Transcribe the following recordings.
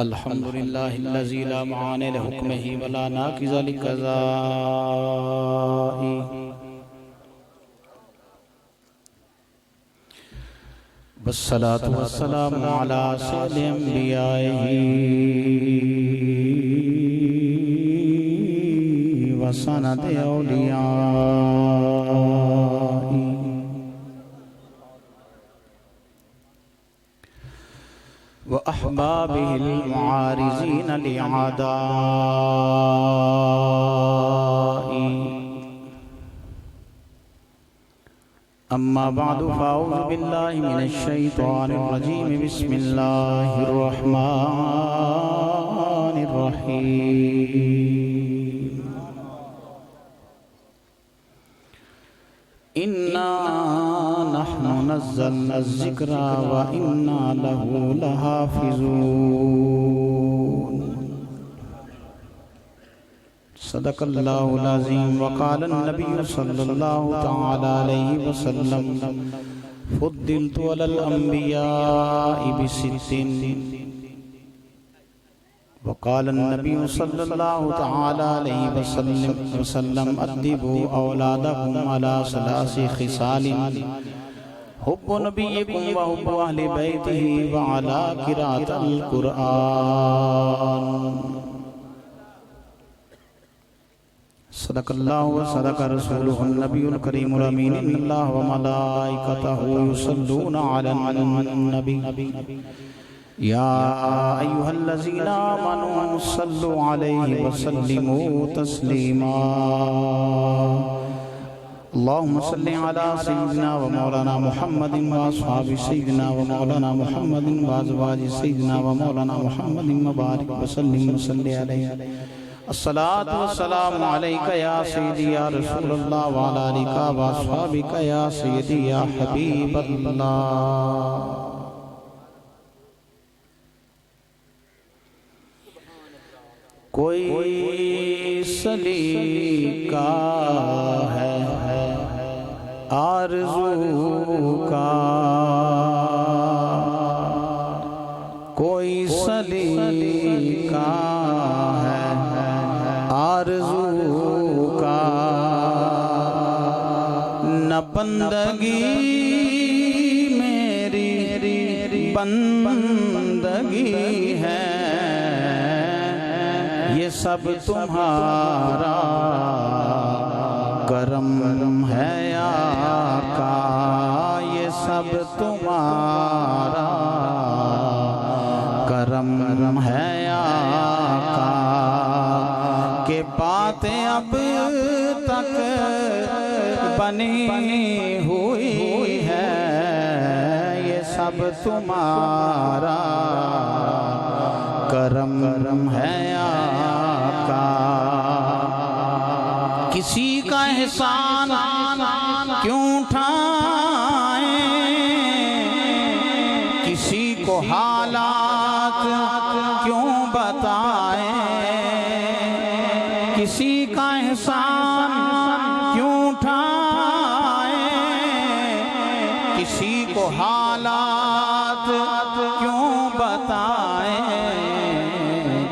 الحمد لله الذي لا معاني لحكمه ولا ناقض لقضائه والصلاة والسلام على سيد أنبيائه وسند أوليائه وأحبابه المعارضين لأعدائه أما بعد فأعوذ بالله من الشيطان الرجيم بسم الله الرحمن الرحيم إنا نحن نزلنا الذكر وإنا له لحافظون صدق الله العظيم. وقال النبي صلى الله تعالى عليه وسلم فضلت على الأنبياء بست. وقال النبي صلى الله تعالى عليه وسلم أدبوا أولادكم على ثلاث خصال حب نبيكم وحب أهل بيته وعلى قراءة القرآن. صدق الله وصدق رسوله النبي الكريم الأمين. إن الله وملائكته يصلون على النبي يا أيها الذين آمنوا صلوا عليه وسلموا تسليما. اللهم صل على سيدنا ومولانا محمد وأصحاب سيدنا ومولانا محمد وأزواج سيدنا ومولانا محمد وبارك وسلم وصل عليه. الصلاة والسلام عليك يا سيدي يا رسول الله وعلى آلك وأصحابك يا سيدي يا حبيب الله. کوئی سلیقہ ہے آرزو کا، کوئی سلیقہ ہے آرزو کا، نہ بندگی میری بندگی ہے، یہ سب تمہارا کرم ہے آقا، یہ سب تمہارا کرم ہے آقا، کہ باتیں اب تک بنی ہوئی ہے، یہ سب تمہارا کرم ہے آقا. کسی کا احسان کیوں اٹھائیں، کسی کو حالات کیوں بتائیں، کسی کا احسان کیوں اٹھائیں، کسی کو حالات کیوں بتائیں،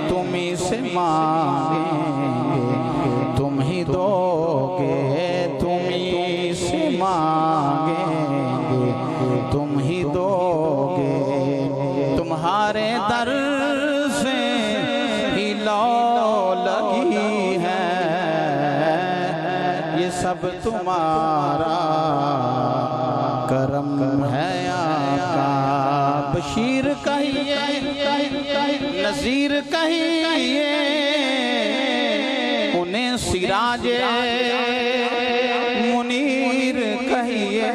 تم ہی سے مانگیں گے تم ہی دو گے، تم ہی سے مانگیں گے تم ہی دو گے، تمہارے در سے ہی لو لگی ہے، یہ سب تمہارا کرم ہے آقا. بشیر کہیے نذیر کہیے انہیں سراج منیر کہیے،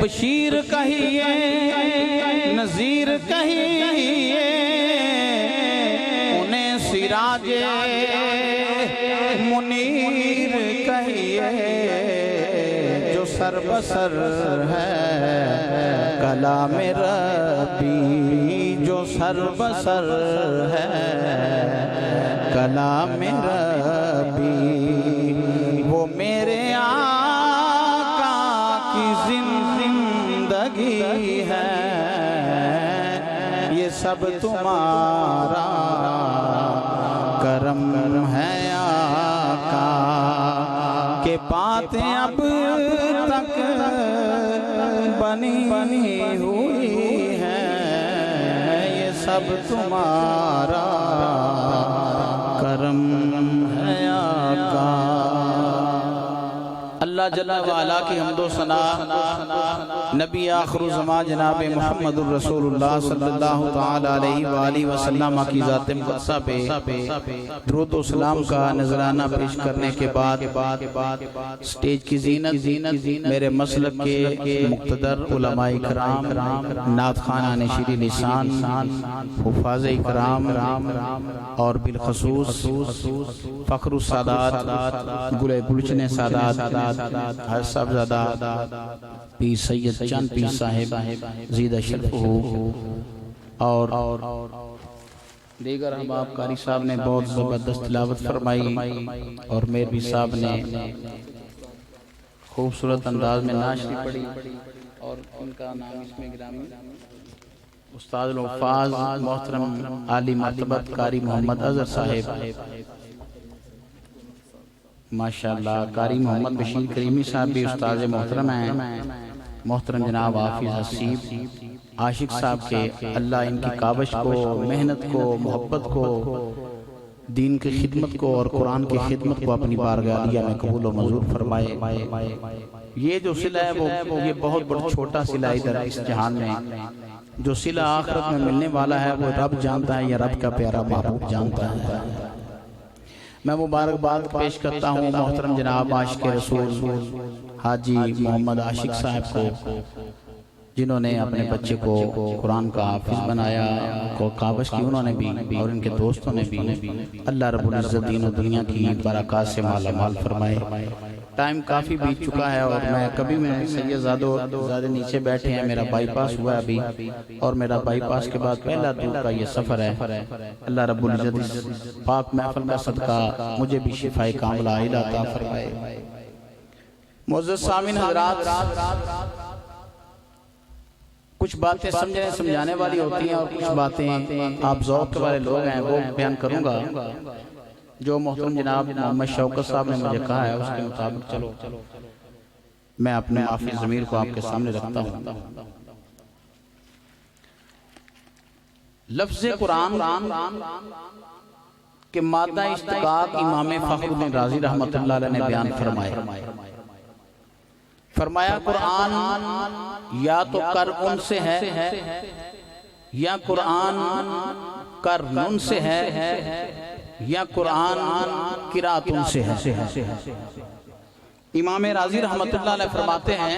بشیر کہیے نذیر کہیے انہیں سراج منیر کہیے، جو سر بسر ہے کلام ربی، جو سر بسر ہے کلام ربی، وہ میرے آقا کی زندگی ہے، سب تمہارا کرم ہے آقا، کہ باتیں اب تک بنی ہوئی ہیں، یہ سب تمہارا کرم ہے آقا۔ اللہ جل وعلا کی حمد و ثنا، نبی آخر الزمان جناب محمد الرسول اللہ صلی اللہ تعالی علیہ وآلہ وسلم کی ذات مقدسہ پہ درود و سلام کا نذرانہ پیش کرنے کے بعد سٹیج کی زینت میرے مسلک کے مقتدر علماء اکرام، نعت خوانان شیریں لسان، حفاظ اکرام، اور بالخصوص فخر السادات گلے گلچن سادات ہر صاحبزادہ پیر سید چند پیر صاحب زیدہ شرف ہو، اور دیگر احباب، قاری صاحب نے بہت زبردست تلاوت فرمائی، اور میربی صاحب نے خوبصورت انداز میں نعت شریف پڑھی، اور ان کا نام اس میں گرامی استاد الحفاظ محترم عالی مرتبت قاری محمد اظہر صاحب، ماشاءاللہ قاری محمد بشیر کریمی صاحب بھی استاد محترم ہیں، محترم جناب حافظ حسیب عاشق صاحب کے، اللہ ان کی کاوش کو، محنت کو، محبت کو، دین کی خدمت کو اور قرآن کی خدمت کو اپنی بارگاہ عالیہ میں قبول و منظور فرمائے۔ یہ جو صلہ ہے وہ یہ بہت بڑا چھوٹا صلہ ادھر اس جہان میں، جو صلہ آخرت میں ملنے والا ہے وہ رب جانتا ہے یا رب کا پیارا محبوب جانتا ہے۔ میں مبارکباد پیش کرتا ہوں محترم جناب عاشق رسول حاجی محمد عاشق صاحب کو، جنہوں نے اپنے بچے کو قرآن کا حافظ بنایا، کو کاوش کی انہوں نے بھی اور ان کے دوستوں نے بھی۔ اللہ رب العزت دین و دنیا کی برکات سے مالا مال فرمائے۔ ٹائم کافی بیت چکا ہے، اور کبھی میں سید زادے نیچے بیٹھے ہیں، میرا بائی پاس ہوا ہے ابھی، اور میرا بائی پاس کے بعد پہلا دور کا یہ سفر ہے۔ اللہ رب العزت پاک محفل کا صدقہ مجھے بھی شفائے کاملہ عطا فرمائے۔ معزز سامعین حضرات، کچھ باتیں سمجھانے والی ہوتی ہیں، اور کچھ باتیں آپ ذوق کے والے لوگ ہیں وہ بیان کروں گا۔ جو محترم جناب محمد شوکت صاحب نے مجھے کہا ہے اس کے مطابق چلو میں اپنے معافی ضمیر کو آپ کے سامنے رکھتا ہوں۔ لفظ قرآن کے مادہ اشتقاق امام فخر الدین رازی رحمت اللہ علیہ نے بیان فرمایا قرآن یا تو کر ان سے ہے، یا قرآن کر نون سے ہے، یا قرآن قراتن سے ہے۔ امام رازی رحمت اللہ علیہ فرماتے ہیں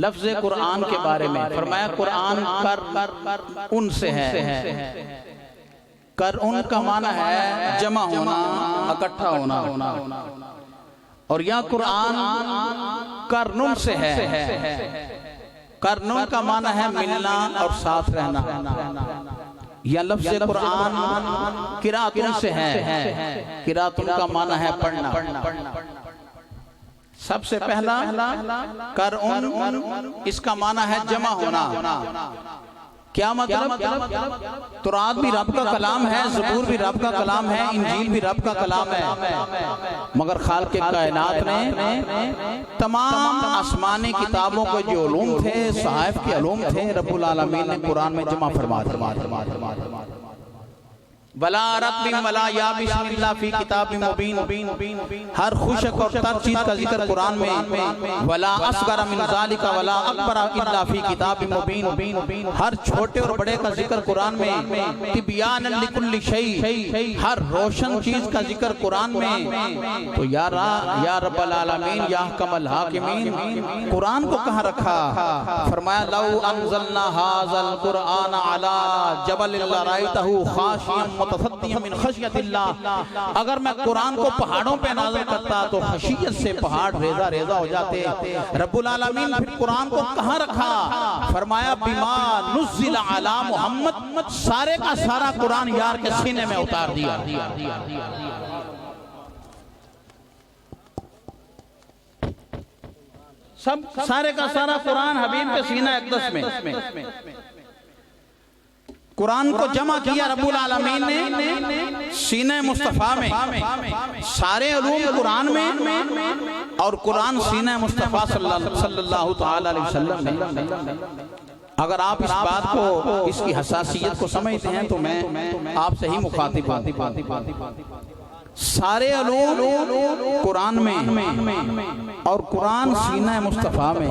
لفظ قرآن کے بارے میں، فرمایا قرآن کر ان سے ہے، کر ان کا معنی ہے جمع ہونا، اکٹھا ہونا، اور یا قرآن کرنن سے ہے، کرنن کا معنی ہے ملنا اور ساتھ رہنا، یا لفظ قرآن قراتن سے ہے، قراتن کا معنی ہے پڑھنا۔ سب سے پہلا کرن اس کا معنی ہے جمع ہونا۔ کیا مطلب؟ تورات بھی رب کا کلام ہے، زبور بھی رب کا کلام ہے، انجیل بھی رب کا کلام ہے، مگر خالق کائنات نے تمام آسمانی کتابوں کو جو علوم تھے، صحائف کے علوم تھے، رب العالمین نے قرآن میں جمع فرما دیا۔ وَلَا رَقْبٍ وَلَا يَابِسٍ إِلَّا فِي كِتَابٍ مُبِينٍ، ہر خوشک اور تر چیز کا ذکر قرآن میں، وَلَا أَصْغَرَ مِنْ ذَلِكَ وَلَا أَكْبَرَ إِلَّا فِي كِتَابٍ مُبِينٍ، ہر چھوٹے اور بڑے کا ذکر قرآن میں، تِبْيَانًا لِكُلِّ شَيْءٍ، ہر روشن چیز کا ذکر قرآن میں۔ تو یا رب العالمین یا حکم الحاکمین، قرآن کو کہاں رکھا؟ فرمایا لَوْ أَنزَلْنَا هَذَا الْقُرْآنَ عَلَى جَبَلٍ لَرَأَيْتَهُ خَاشِعًا متصدعا من خشیت اللہ، اگر میں قرآن کو پہاڑوں پہ نازل کرتا تو خشیت سے پہاڑ ریزہ ریزہ ہو جاتے۔ رب العالمین پھر قرآن کو کہاں رکھا؟ فرمایا بما نزل علی محمد، سارے کا سارا قرآن یار کے سینے میں اتار دیا۔ سب سارے کا سارا قرآن حبیب کے سینہ اقدس میں۔ قرآن کو جمع کیا رب العالمین نے سینہ مصطفیٰ میں، سارے علوم قرآن میں اور قرآن سینہ مصطفیٰ صلی اللہ تعالی علیہ وسلم میں۔ اگر آپ اس بات کو، اس کی حساسیت کو سمجھتے ہیں تو میں آپ سے ہی مخاطب ہوں۔ سارے علوم قرآن میں اور قرآن سینہ مصطفیٰ میں،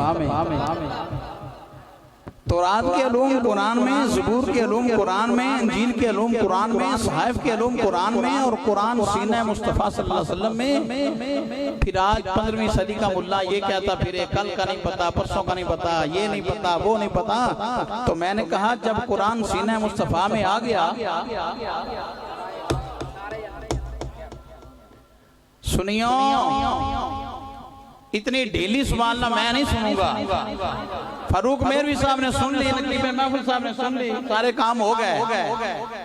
تورات کے علوم قرآن میں، زبور کے علوم قرآن میں، انجیل کے علوم قرآن میں، صحائف کے علوم قرآن میں، اور قرآن سینہ مصطفیٰ صلی اللہ علیہ وسلم میں۔ پھر آج 15ویں صدی کا ملا یہ کہتا پھرے کل کا نہیں پتا، پرسوں کا نہیں پتا، یہ نہیں پتا، وہ نہیں پتا۔ تو میں نے کہا جب قرآن سینہ مصطفیٰ میں آ گیا، سنیو اتنی ڈھیلی سبحان اللہ میں نہیں سنوں گا۔ فاروق میروی صاحب نے سن لی، نقیب محفوظ صاحب نے سن لی، سارے کام ہو گئے۔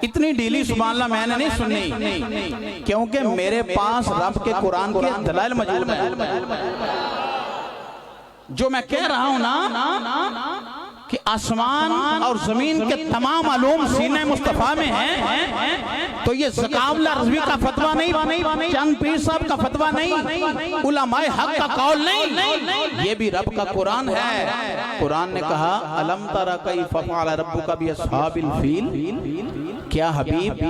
اتنی ڈھیلی سبحان اللہ میں نے نہیں سننی، کیونکہ میرے پاس رب کے قرآن کے دلائل موجود ہیں۔ جو میں کہہ رہا ہوں نا کہ آسمان اور زمین کے تمام علوم سینہ مصطفیٰ میں ہیں، تو یہ زکاولا رضوی کا فتویٰ نہیں، چند پیر صاحب کا فتویٰ نہیں، علماء حق کا قول نہیں، یہ بھی رب کا قرآن ہے۔ قرآن نے کہا الم تر کیف فعل ربک باصحاب الفیل، کیا حبیب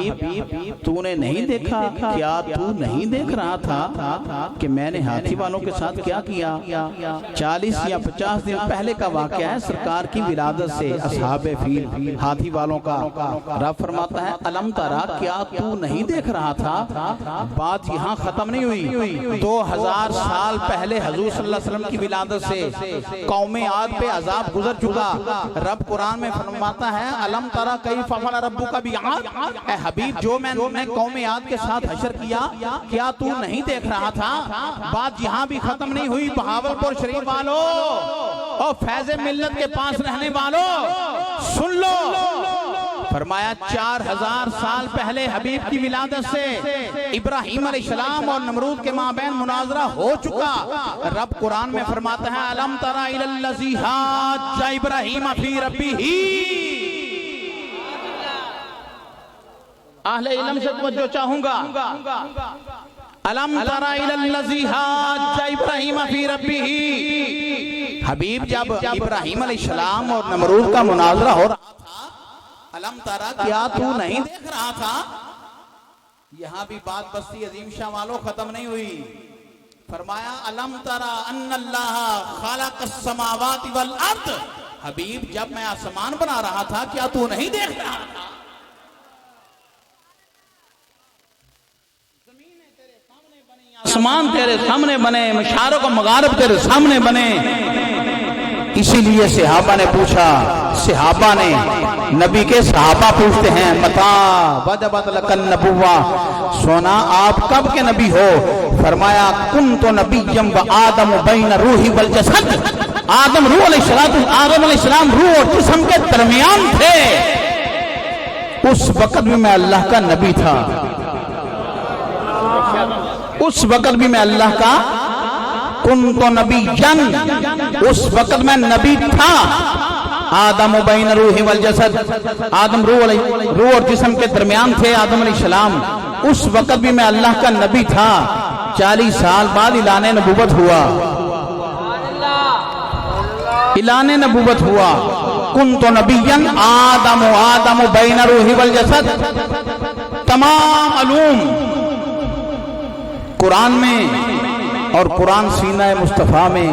تو نے نہیں دیکھا، کیا تو نہیں دیکھ رہا تھا کہ میں نے ہاتھی والوں کے ساتھ کیا کیا؟ 40 یا 50 دن پہلے کا واقعہ ہے، سرکار کی ولادت سے اصحاب فیل ہاتھی والوں کا۔ رب فرماتا ہے الم ترا، کیا تو نہیں دیکھ رہا تھا؟ بات یہاں ختم نہیں ہوئی، 2000 سال پہلے حضور صلی اللہ علیہ وسلم کی ولادت سے قوم عاد پہ عذاب گزر چکا۔ رب قرآن میں فرماتا ہے الم ترا کیف فعل ربک بعاد، اے حبیب جو میں نے قوم عاد کے ساتھ حشر کیا، کیا تو نہیں دیکھ رہا تھا؟ بات یہاں بھی ختم نہیں ہوئی، بہاولپور شریف والو اور فیض ملت کے پاس رہنے والوں سن لو، فرمایا 4000 سال پہلے حبیب کی ولادت سے ابراہیم علیہ السلام اور نمرود کے مابین مناظرہ ہو چکا۔ رب قرآن میں فرماتا ہے الم تر الی الذی حاج ابراہیم فی ربہ، اہل علم سے توجہ چاہوں گا، الم تر الی الذی حاج ابراہیم فی ربہ، حبیب جب ابراہیم علیہ السلام اور نمرود کا مناظرہ ہو رہا تھا، الم ترا کیا تو نہیں دیکھ رہا تھا؟ یہاں بھی بات بستی عظیم شاہ والوں ختم نہیں ہوئی، فرمایا الم ترا ان اللہ خلق السماوات والارض، حبیب جب میں آسمان بنا رہا تھا کیا تو نہیں دیکھ رہا تھا؟ آسمان تیرے سامنے بنے، مشارق و مغارب تیرے سامنے بنے۔ اسی لیے صحابہ نے پوچھا، صحابہ نے نبی کے صحابہ پوچھتے ہیں متا وجبت لک النبوہ، سونا آپ کب کے نبی ہو؟ فرمایا کنت نبیم و آدم بین روحی والجسد، آدم روح علیہ السلام روح اور جسم کے درمیان تھے، اس وقت بھی میں اللہ کا نبی تھا، اس وقت بھی میں اللہ کا کنت نبیًا، اس وقت میں نبی تھا۔ آدم بین روح والجسد، آدم روح اور جسم کے درمیان تھے آدم علیہ السلام، اس وقت بھی میں اللہ کا نبی تھا۔ 40 سال بعد اعلان نبوت ہوا، اعلان نبوت ہوا، کنت نبیًا آدم بین روح والجسد۔ تمام علوم قرآن میں اور قرآن سینہ مصطفیٰ میں،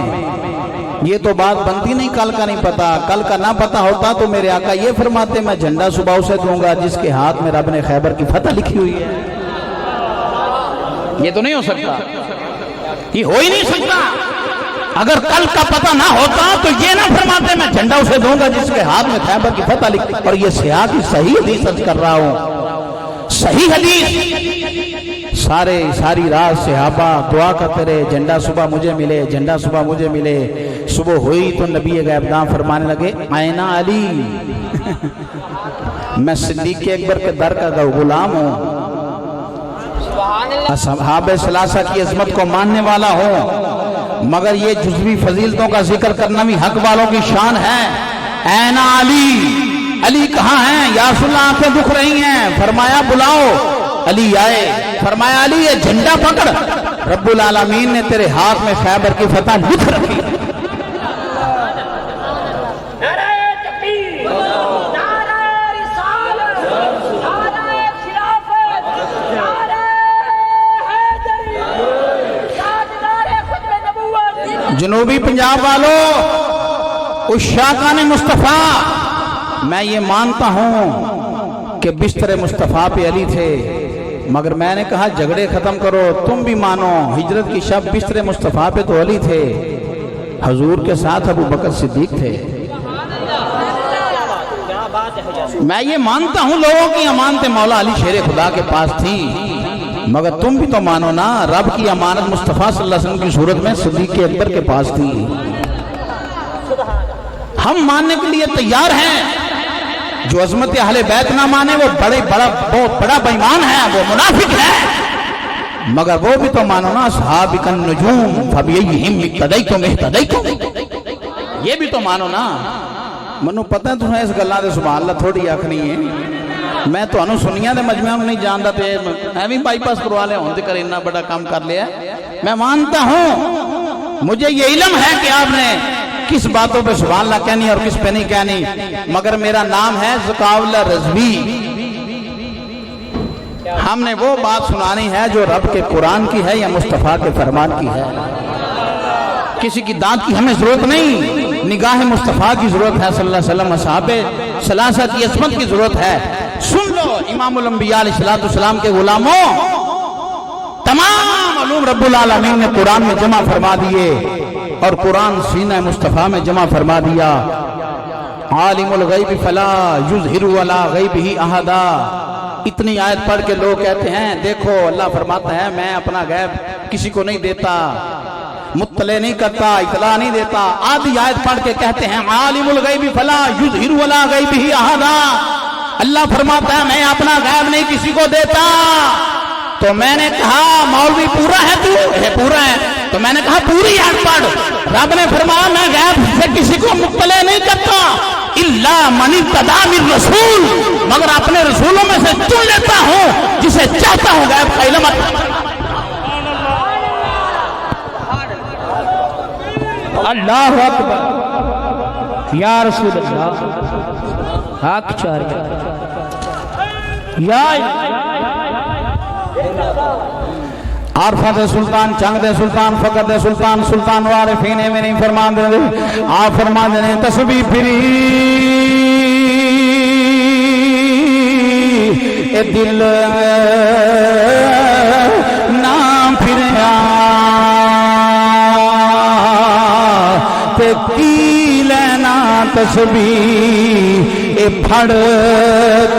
یہ تو بات بنتی نہیں کل کا نہیں پتا، کل کا نہ پتا ہوتا تو میرے آقا یہ فرماتے میں جھنڈا صبح اسے دوں گا جس کے ہاتھ میں رب نے خیبر کی فتح لکھی ہوئی ہے۔ یہ تو نہیں ہو سکتا، یہ ہو ہی نہیں سکتا۔ اگر کل کا پتہ نہ ہوتا تو یہ نہ فرماتے میں جھنڈا اسے دوں گا جس کے ہاتھ میں خیبر کی فتح لکھی، اور یہ سیاہ کی صحیح حدیث عرض کر رہا ہوں، صحیح حدیث۔ ساری رات صحابہ دعا کرتے رہے جھنڈا صبح مجھے ملے، جھنڈا صبح مجھے ملے۔ صبح ہوئی تو نبی غیب داں فرمانے لگے آئینہ علی، میں صدیق اکبر کے در کا غلام ہوں، اصحاب ثلاثہ کی عظمت کو ماننے والا ہوں، مگر یہ جزوی فضیلتوں کا ذکر کرنا بھی حق والوں کی شان ہے۔ آئینہ علی علی کہاں ہیں؟ یا رسول اللہ آنکھیں دکھ رہی ہیں۔ فرمایا بلاؤ، علی آئے۔ فرمایا علی یہ جھنڈا پکڑ، رب العالمین نے تیرے ہاتھ میں خیبر کی فتح لکھ رکھی۔ جنوبی پنجاب والوں، عشاقان مصطفیٰ، میں یہ مانتا ہوں کہ بستر مصطفیٰ پہ علی تھے، مگر میں نے کہا جھگڑے ختم کرو، تم بھی مانو ہجرت کی شب بستر مصطفیٰ پہ تو علی تھے، حضور کے ساتھ ابو بکر صدیق تھے۔ میں یہ مانتا ہوں لوگوں کی امانتیں مولا علی شیر خدا کے پاس تھیں، مگر تم بھی تو مانو نا رب کی امانت مصطفیٰ صلی اللہ علیہ وسلم کی صورت میں صدیق اکبر کے پاس تھی۔ ہم ماننے کے لیے تیار ہیں، جو عظمت اہل بیت نہ مانے وہ بہت بڑا بے ایمان ہے، وہ منافق ہے، مگر وہ بھی تو مانو نا اصحابک النجوم فبأیہم اقتدیتم اہتدیتم، یہ بھی تو مانو نا۔ منو پتہ ہے تمہیں اس گلہ دے سبحان اللہ تھوڑی آکھنی ہے، میں تو انو سنیاں دے مجمع میں نہیں جانتا تے میں بھی بائی پاس کروا لے ہوندے کر اتنا بڑا کام کر لیا ہے۔ میں مانتا ہوں، مجھے یہ علم ہے کہ آپ نے کس باتوں پہ سبحان اللہ کہنی اور کس پہ نہیں کہنی، مگر میرا نام ہے ذکاء اللہ رضوی۔ ہم نے وہ بات سنانی ہے جو رب کے قرآن کی ہے یا مصطفیٰ کے فرمان کی ہے، کسی کی داد کی ہمیں ضرورت نہیں، نگاہ مصطفیٰ کی ضرورت ہے صلی اللہ علیہ وسلم، اصحاب ثلاثہ کی عصمت کی ضرورت ہے۔ سن لو امام الانبیاء علیہ السلام کے غلاموں، تمام علوم رب العالمین نے قرآن میں جمع فرما دیے اور قرآن سینہ مصطفیٰ میں جمع فرما دیا۔ عالم الغیب فلا یظہر علی غیبہ احدا، اتنی آیت پڑھ کے لوگ کہتے ہیں دیکھو اللہ فرماتا ہے میں اپنا غیب کسی کو نہیں دیتا، مطلع نہیں کرتا، اطلاع نہیں دیتا۔ آدھی آیت پڑھ کے کہتے ہیں عالم الغیب فلا یظہر علی غیبہ احدا، اللہ فرماتا ہے میں اپنا غیب نہیں کسی کو دیتا۔ تو میں نے کہا مولوی پورا ہے تو ہے پورا ہے، تو میں نے کہا پوری آیت پڑھ۔ رب نے فرمایا میں غیب سے کسی کو مطلع نہیں کرتا، الا من ارتضی من رسول، مگر اپنے رسولوں میں سے چن لیتا ہوں جسے چاہتا ہوں غیب کا علم۔ اللہ اکبر یا رسول اللہ، حق چاریا یا عارفہ دے سلطان، چنگ دے سلطان، فقر دے سلطان، سلطان وارفین میں نہیں فرمان دے دے، آپ فرمان دے تسبیح پھری اے دل نام پھریا تے کی لینا تسبیح اے پھڑ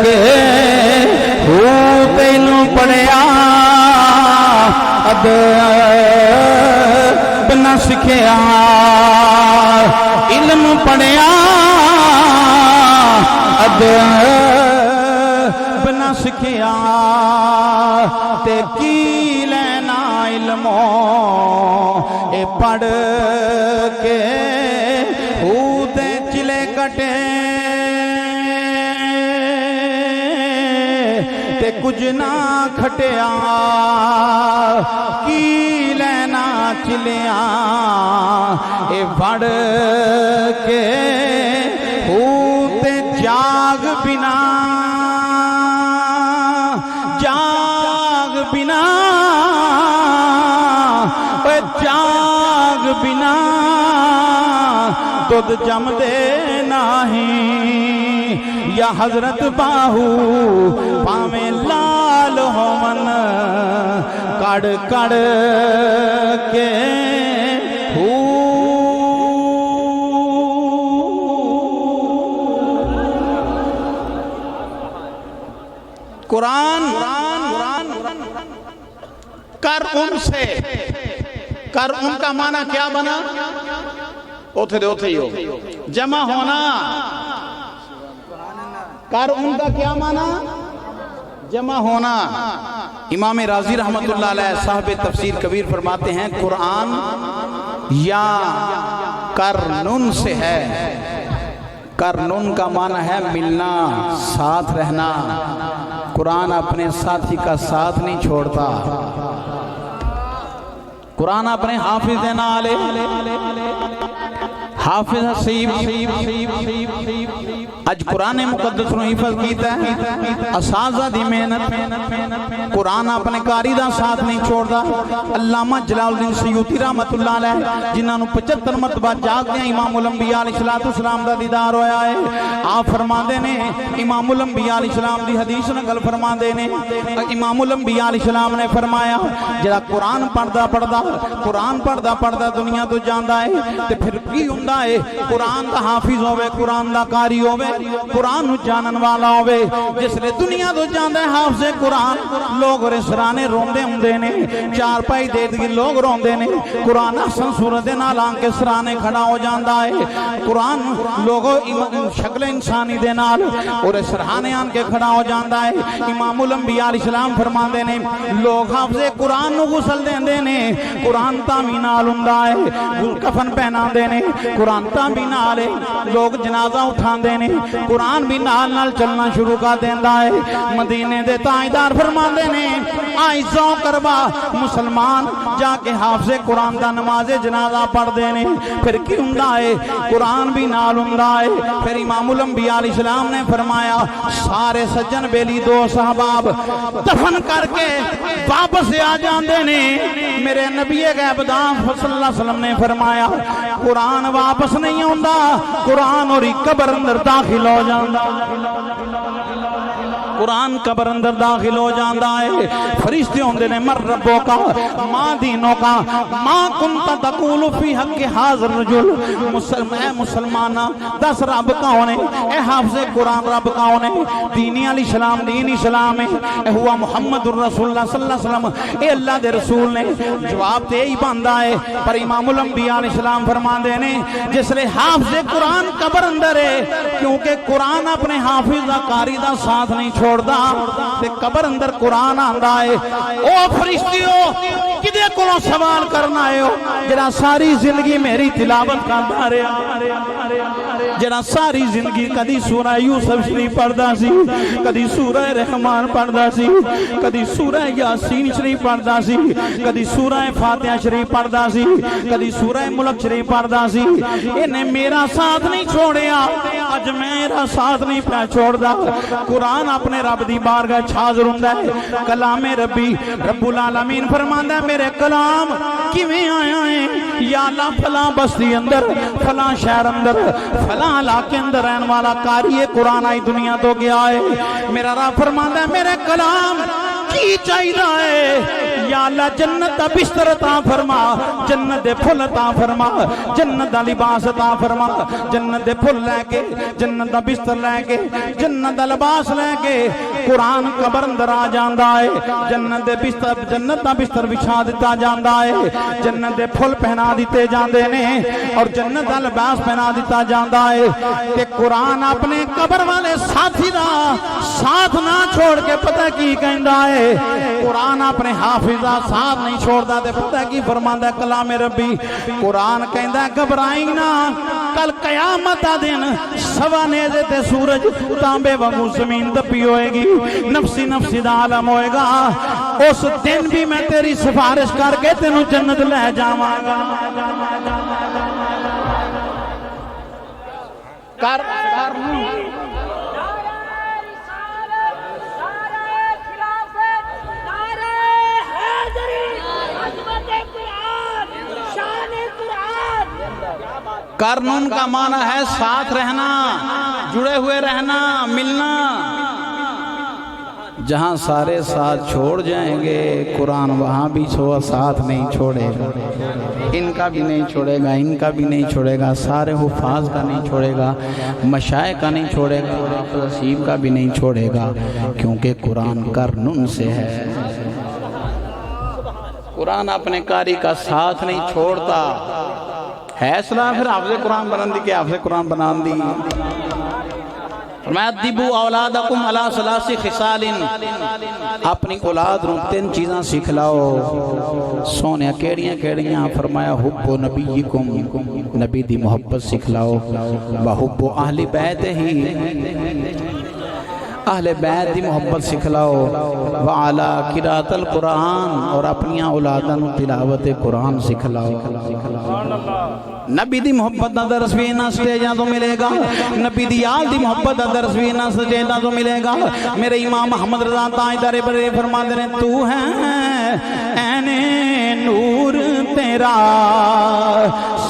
کے ہو تینوں پڑیا ادب نہ سکھیا، علم پڑھیا ادب نہ سکھیا تے کی لینا علموں اے پڑھ کے ہوتے چلے کٹے تے کچھ نہ کھٹیا کی لینا چلیاں اے پڑھ کے ہوتے جاگ بنا جاگ بنا اے جاگ بنا دودھ جم دے نہیں یا حضرت باہو پامیں لال ہومن کڑ کڑ کے قرآن کر ان سے، کر ان کا معنی کیا بنا؟ اوتھے دے اوتھے ہی ہو، جمع ہونا۔ کر ان کا کیا معنی؟ جمع ہونا۔ امام رازی رحمت اللہ علیہ صاحب تفسیر کبیر فرماتے ہیں قرآن یا کرنن سے ہے، کرنون کا معنی ہے ملنا، ساتھ رہنا۔ قرآن اپنے ساتھی کا ساتھ نہیں چھوڑتا۔ قرآن اپنے حافظ نالے حافظ حسیب اج قرآن مقدس نو حفظ کیتا ہے، اساتذہ دی محنت، قرآن اپنے قاری دا ساتھ نہیں چھوڑدا۔ علامہ جلال الدین سیوطی رحمت اللہ علیہ جنہاں نو 75 مرتبہ جاگ دیا امام الانبیاء علیہ السلام دا دیدار ہویا ہے، آپ فرماندے نے امام الانبیاء علیہ السلام دی حدیث نقل فرماندے نے، امام الانبیاء علیہ السلام نے فرمایا جڑا قرآن پڑھدا دنیا تو جاندا ہے تے پھر کی ہوندا ہے؟ قرآن دا حافظ ہوے، قرآن دا قاری ہوے، قرآن نو جانن والا ہوے۔ جس لے دنیا تو جاندا ہے حافظ قرآن، لوگ رسرانے روندے ہوندے نے، چار پائی دے کے لوگ روندے نے، قرآن احسن صورت دے نال آن کے سرانے کھڑا ہو جاندا ہے۔ قرآن لوگوں شکل انسانی دے نال اور سرانے آن کے کھڑا ہو جاندا ہے۔ امام الانبیاء علیہ السلام فرماندے نے لوگ حافظ قرآن نو غسل دیندے نے، قرآن تامی نال ہوندا ہے، کفن پہناندے نے، قرآن تامی نال ہے، لوگ جنازہ اٹھاندے نے، قرآن بھی نال نال چلنا شروع کر دیندا ہے۔ مدینے دے تاجدار فرماندے نے آئزوں کربا مسلمان جا کے حافظ قرآن دا نماز جنازہ پڑھ دینے، پھر کی ہوندا ہے؟ قرآن بھی نال ہوندا ہے۔ پھر امام الانبیاء علیہ السلام نے فرمایا سارے سجن بیلی دوست احباب دفن کر کے واپس آ جاندے نے۔ میرے نبی غیب داں صلی اللہ علیہ وسلم نے فرمایا قرآن واپس نہیں ہوندا، قرآن اور قبر اندر داخل ہو جاندا، قرآن قبر اندر داخل ہو جاندا ہے۔ فرشتے ہوندے نے مر ربوں کا ماں دینوں کا ماں کنت تقول فی حق حاضر رجل، اے مسلمانہ دس رب کون ہے؟ اے حافظ قرآن رب کون ہے؟ دینی علیہ السلام دین اسلام ہے، اے ہوا محمد الرسول اللہ صلی اللہ علیہ وسلم، اے اللہ دے رسول نے۔ جواب تے ہی بندہ ہے، پر امام الانبیاء علیہ السلام فرماندے نے جس لے حافظ قرآن قبر اندر ہے، کیونکہ قرآن اپنے حافظ دا قاری دا ساتھ نہیں چھوڑدا تے قبر اندر قرآن آندا ہے۔ او فرشتیو کدے کولوں سوال کرنا ہے ہو جڑا ساری زندگی میری تلاوت کردا رہیا، جڑا ساری زندگی کدی سورہ یوسف شریف پڑھدا سی، کدی سورہ رحمان پڑھدا سی، کدی سورہ یاسین شریف پڑھدا سی، کدی سورہ فاتحہ شریف پڑھدا سی، کدی سورہ ملک شریف پڑھدا سی، انہیں میرا ساتھ نہیں چھوڑیا، اج میرا ساتھ نہیں پہ چھوڑدا۔ قرآن اپنے رب دی بارگاہ حاضر ہوندا ہے، کلام ربی رب العالمین فرماندا ہے میرے کلام کیویں آیا ہے؟ یا اللہ فلاں بستی اندر، فلاں شہر اندر، فلاں علاقے اندر رہن والا قاری قرآن آئی دنیا تو گیا ہے۔ میرا رب فرماندا ہے میرے کلام کی چاہیدہ ہے؟ یا اللہ جنت دا بستر عطا فرما، جنت دے پھل عطا فرما، جنت دا لباس عطا فرما، جنت دے پھل لے کے، جنت دا بستر لے کے، جنت دا لباس لے کے قرآن قبر اندر آ جاندا ہے، جنت دے بستر، جنت دا بستر بچھا دیتا جاندا ہے، جنت دے پھل پہنا دیتے جاندے نے اور جنت دا لباس پہنا دیتا جاندا ہے۔ کہ قرآن اپنے قبر والے ساتھی دا ساتھ نہ چھوڑ کے پتہ کی کہندا ہے؟ قرآن اپنے حافظ دا ساتھ نہیں چھوڑدا تے پتہ کی فرماندا ہے کلام ربی؟ قرآن کہندا ہے گھبرائیں نہ، کل قیامت دا دن سوا نیزے تے سورج تانبے وانگو زمین تپی ہوئے گی، نفسی نفسی دا عالم ہوئے گا، اس دن بھی میں تیری سفارش کر کے تینوں جنت لے جاواں گا۔ کر قرنون کا معنی ہے ساتھ رہنا، جڑے ہوئے رہنا، ملنا۔ جہاں سارے ساتھ چھوڑ جائیں گے قرآن وہاں بھی ساتھ نہیں چھوڑے گا، ان کا بھی نہیں چھوڑے گا، ان کا بھی نہیں چھوڑے گا، سارے حفاظ کا نہیں چھوڑے گا، مشائخ کا نہیں چھوڑے گا، رسیب کا بھی نہیں چھوڑے گا، کیونکہ قرآن قرنون سے ہے۔ قرآن اپنے قاری کا ساتھ نہیں چھوڑتا ہے، اصلاح پھر حافظ قرآن بنان دی کہ حافظ قرآن بنان دی فرمایا دیبو اولادکم علی ثلاث خصال، اپنی اولاد نو 3 چیزاں سکھلاؤ سونیا کیڑیاں کیڑیاں؟ فرمایا حب نبیکم، نبی دی محبت سکھلاؤ، وحب اہل بیت ہی، اہل بیت دی محبت سکھلاؤ، وعلا قرات القرآن، اور اپنی اولاداں نو تلاوت قرآن سکھلاؤ۔ نبی دی محبت دا درس بھی انہاں سٹیجاں تو ملے گا، نبی دی یاد دی محبت دا درس بھی انہاں سٹیجاں تو ملے گا۔ میرے امام محمد رضا تاجدار بریلوی فرماتے ہیں تو ہے عین نور تیرا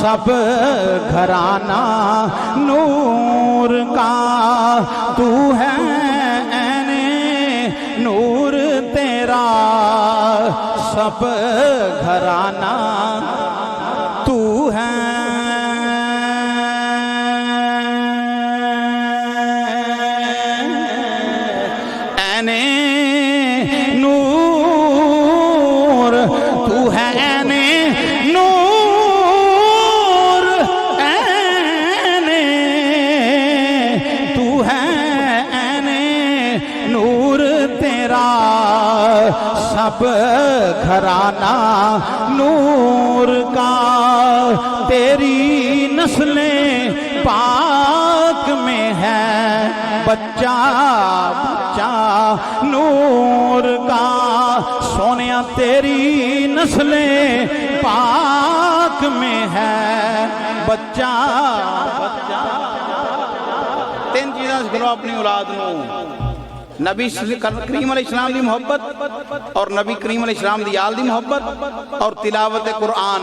سب گھرانہ نور کا، تو ہے عین نور تیرا سب گھرانہ تو ہے، عین نور تو ہے، عین نور، عین تو ہے، عین نور تیرا سب گھرانہ نور کا، تیری نسل پاک میں ہے بچہ بچہ نور کا، سونیا تیری نسل پاک میں ہے بچہ بچہ۔ 3 چیزاں سکھلاؤ اپنی اولاد نو، نبی کریم علیہ السلام دی محبت، اور نبی کریم علیہ السلام دی یاد دی محبت، اور تلاوت قرآن۔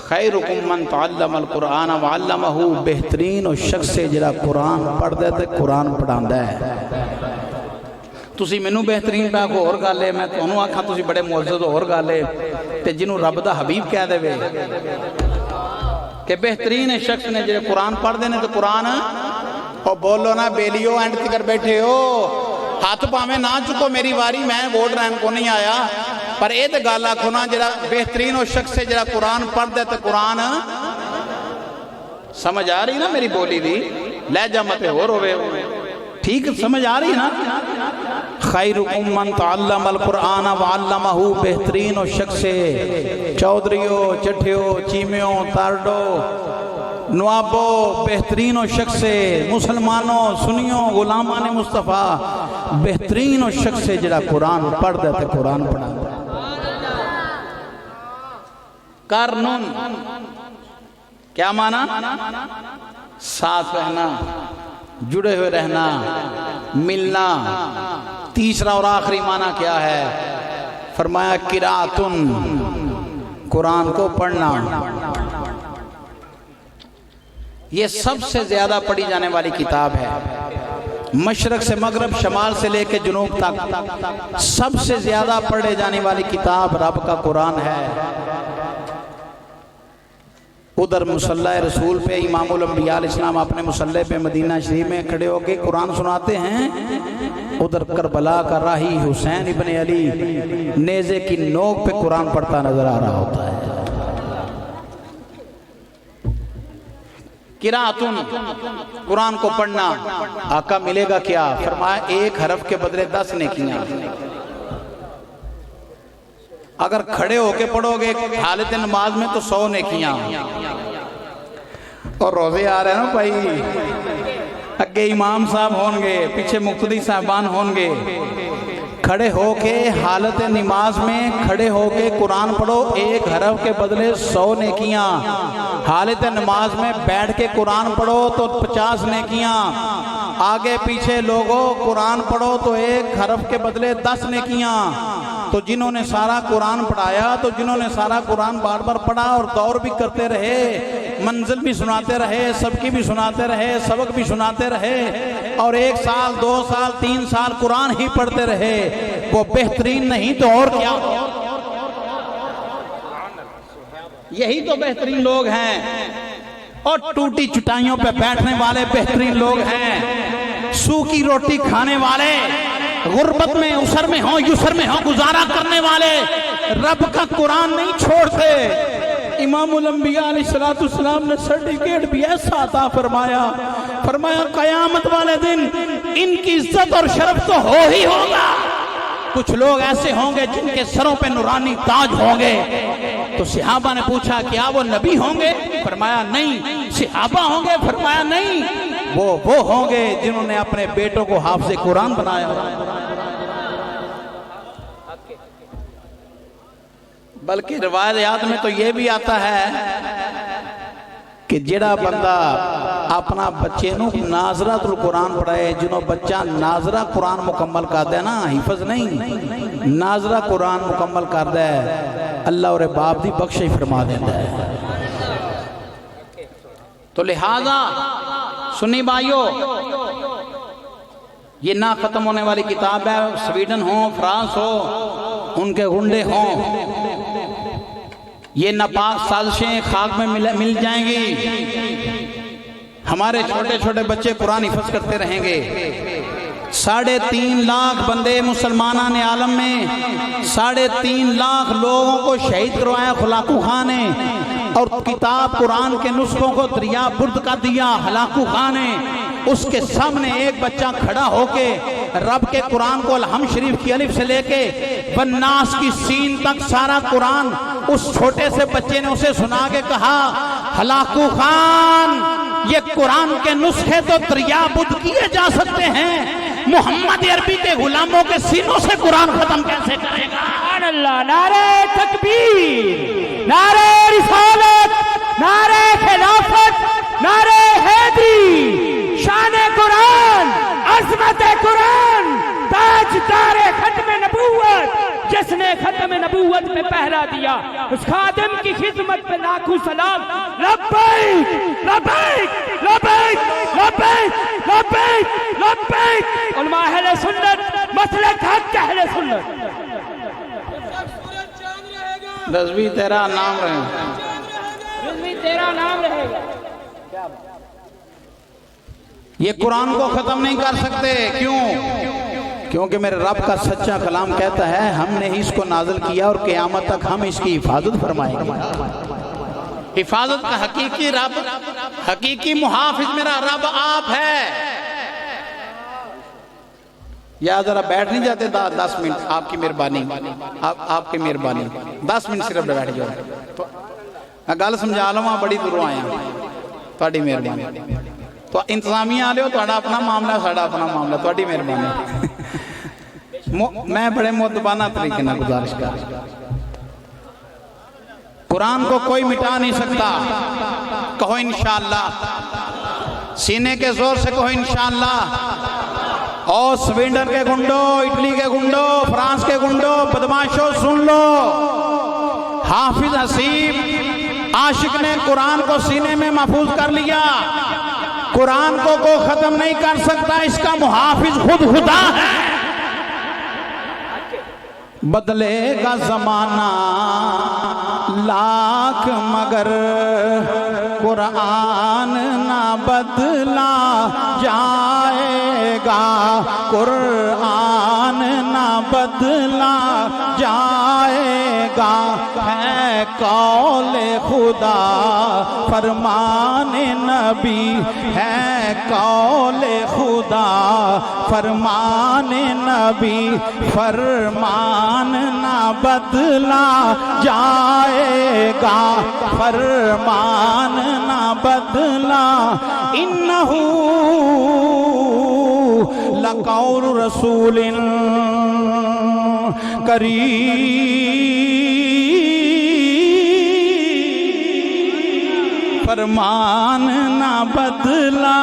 خیرکم من تعلم القرآن وعلمہ، بہترین اور شخص سے جڑا قرآن پڑھ دے تے قرآن پڑھاندا ہے۔ تسی مینوں بہترین پہ کو اور گل ہے، میں تانوں آکھاں تسی بڑے معزز اور گل ہے، تے جنوں رب دا حبیب کہہ دے وے کہ بہترین شخص نے جڑے قرآن پڑھ دے نے تے قرآن، اور بولو نا بیلیو اینڈ تکر بیٹھے ہو، ہاتھ پاویں نہ چکو میری واری، میں ووٹ رہن کو نہیں آیا، پر اے تے گل آکھو نا جڑا بہترین اور شخص ہے جڑا قرآن پڑھ دے تے قرآن سمجھ آ رہی نا میری بولی دی، لہجہ مت ہور ہوئے، ٹھیک سمجھ آ رہی نا؟ خیرکم من تعلم القرآن وعلمہ، بہترین اور شخص ہے، چودھریوں چٹھیوں چیمیوں تارڈو نوابو، بہترین و شخص ہے، مسلمانوں سنیوں غلامان مصطفیٰ، بہترین و شخص ہے جڑا قرآن پڑھ دیتے قرآن پڑھا دیتے۔ کرنن کیا معنی؟ ساتھ رہنا، جڑے ہوئے رہنا، ملنا۔ تیسرا اور آخری معنی کیا ہے؟ فرمایا قراتن، قرآن کو پڑھنا۔ یہ سب سے زیادہ پڑھی جانے والی کتاب ہے، مشرق سے مغرب، شمال سے لے کے جنوب تک سب سے زیادہ پڑھے جانے والی کتاب رب کا قرآن ہے۔ ادھر مصلی رسول پہ امام الانبیاء علیہ السلام اپنے مصلی پہ مدینہ شریف میں کھڑے ہو کے قرآن سناتے ہیں، ادھر کربلا کا راہی حسین ابن علی نیزے کی نوک پہ قرآن پڑھتا نظر آ رہا ہوتا ہے۔ قراتن، قرآن کو پڑھنا۔ آقا ملے گا کیا؟ فرمایا 1 حرف کے بدلے 10 نیکیاں۔ اگر کھڑے ہو کے پڑھو گے حالت نماز میں تو 100 نیکیاں، اور روزے آ رہے ہیں نا بھائی، اگے امام صاحب ہونگے، پیچھے مقتدی صاحبان ہونگے، کھڑے ہو کے حالت نماز میں کھڑے ہو کے قرآن پڑھو، 1 حرف کے بدلے 100 نیکیاں۔ حالت نماز میں بیٹھ کے قرآن پڑھو تو 50 نیکیاں۔ آگے پیچھے لوگوں قرآن پڑھو تو 1 حرف کے بدلے 10 نیکیاں۔ تو جنہوں نے سارا قرآن پڑھایا، تو جنہوں نے سارا قرآن بار بار پڑھا اور دور بھی کرتے رہے، منزل بھی سناتے رہے، سب کی بھی سناتے رہے، سبق بھی سناتے رہے، اور 1 سال 2 سال 3 سال قرآن ہی پڑھتے رہے، وہ بہترین نہیں تو اور کیا؟ یہی تو بہترین لوگ ہیں، اور ٹوٹی چٹائیوں پہ بیٹھنے والے بہترین لوگ ہیں، سوکھی روٹی کھانے والے، غربت میں اسر میں ہوں یسر میں ہوں گزارا کرنے والے رب کا قرآن نہیں چھوڑتے۔ امام الانبیاء علیہ السلام نے سرٹیفکیٹ بھی ایسا عطا فرمایا، فرمایا قیامت والے دن ان کی عزت اور شرف تو ہو ہی ہوگا۔ کچھ لوگ ایسے ہوں گے جن کے سروں پہ نورانی تاج ہوں گے۔ تو صحابہ نے پوچھا کیا وہ نبی ہوں گے؟ فرمایا نہیں۔ صحابہ ہوں گے؟ فرمایا نہیں، وہ ہوں گے جنہوں نے اپنے بیٹوں کو حافظ قرآن بنایا۔ بلکہ روایات میں تو یہ بھی آتا ہے کہ جڑا بندہ اپنا بچے نو ناظرۃ القرآن پڑھائے، جنہوں بچہ ناظرہ قرآن مکمل کر دے نا، حفظ نہیں، ناظرہ قرآن مکمل کر دے، اللہ اور باپ دی بخشش فرما دیتا ہے۔ تو لہذا سنی بھائیو، یہ نہ ختم ہونے والی کتاب ہے، سویڈن ہوں، فرانس ہو، ان کے گنڈے ہوں، یہ ناپاک سازشیں خاک میں مل جائیں گی۔ ہمارے چھوٹے چھوٹے بچے قرآن حفظ کرتے رہیں گے۔ 3.5 لاکھ بندے مسلمانان عالم میں، 3.5 لاکھ لوگوں کو شہید کروایا ہلاکو خان نے، اور کتاب قرآن کے نسخوں کو دریا برد کا دیا ہلاکو خان نے۔ اس کے سامنے ایک بچہ کھڑا ہو کے رب کے قرآن کو الحم شریف کی الف سے لے کے والناس کی سین تک سارا قرآن اس چھوٹے سے بچے نے اسے سنا کے کہا، ہلاکو خان یہ قرآن کے نسخے تو دریا بدھ کیے جا سکتے ہیں، محمد عربی کے غلاموں کے سینوں سے قرآن ختم کیسے کرے گا؟ سبحان اللہ، نعرہ تکبیر، نعرہ رسالت، نعرہ خلافت، نعرہ حیدری، شان قرآن، عظمت قرآن، تاجدار ختم نبوت، جس نے ختم نبوت میں پہرا دیا، اس خادم کی خدمت پہ لاکھوں سلام۔ لبیک لبیک لبیک لبیک لبیک لبیک۔ علماء اہل سنت، مسلک حق اہل سنت، رضوی تیرا نام رہے، رضوی تیرا نام رہے گا۔ یہ قرآن کو ختم نہیں کر سکتے، کیوں؟ کیونکہ میرے رب کا سچا کلام کہتا ہے ہم نے اس کو نازل کیا اور قیامت تک ہم اس کی حفاظت فرمائیں گے۔ حفاظت کا حقیقی رب، حقیقی محافظ میرا رب آپ ہے۔ یا ذرا بیٹھ نہیں جاتے 10 منٹ؟ آپ کی مہربانی، آپ کی مہربانی، 10 منٹ صرف بیٹھ جاؤ تو میں گل سمجھا لوں، بڑی دوروں آیا، تھوڑی مہربانی۔ تو انتظامیہ آ لے ہو، تھوڑا اپنا معاملہ، ساڑا اپنا معاملہ، تھوڑی مہربانی۔ میں بڑے مؤدبانہ طریقے نہ گزارش کر رہا ہوں۔ قرآن کو کوئی مٹا نہیں سکتا، کہو انشاءاللہ، سینے کے زور سے کہو انشاءاللہ۔ اور سویڈن کے گنڈو، اٹلی کے گنڈو، فرانس کے گنڈو، بدماشو سن لو، حافظ حسیب عاشق نے قرآن کو سینے میں محفوظ کر لیا۔ قرآن کو کوئی ختم نہیں کر سکتا، اس کا محافظ خود خدا ہے۔ بدلے گا زمانہ لاکھ مگر قرآن نہ بدلا جائے گا، قرآن نہ بدلا جائے گا، ہے قول خدا فرمان نبی، ہے قول خدا فرمان نبی، فرمان نہ بدلا جائے گا، فرمان نہ بدلا۔ انہو لقول رسول کریم، فرمان نہ بدلا۔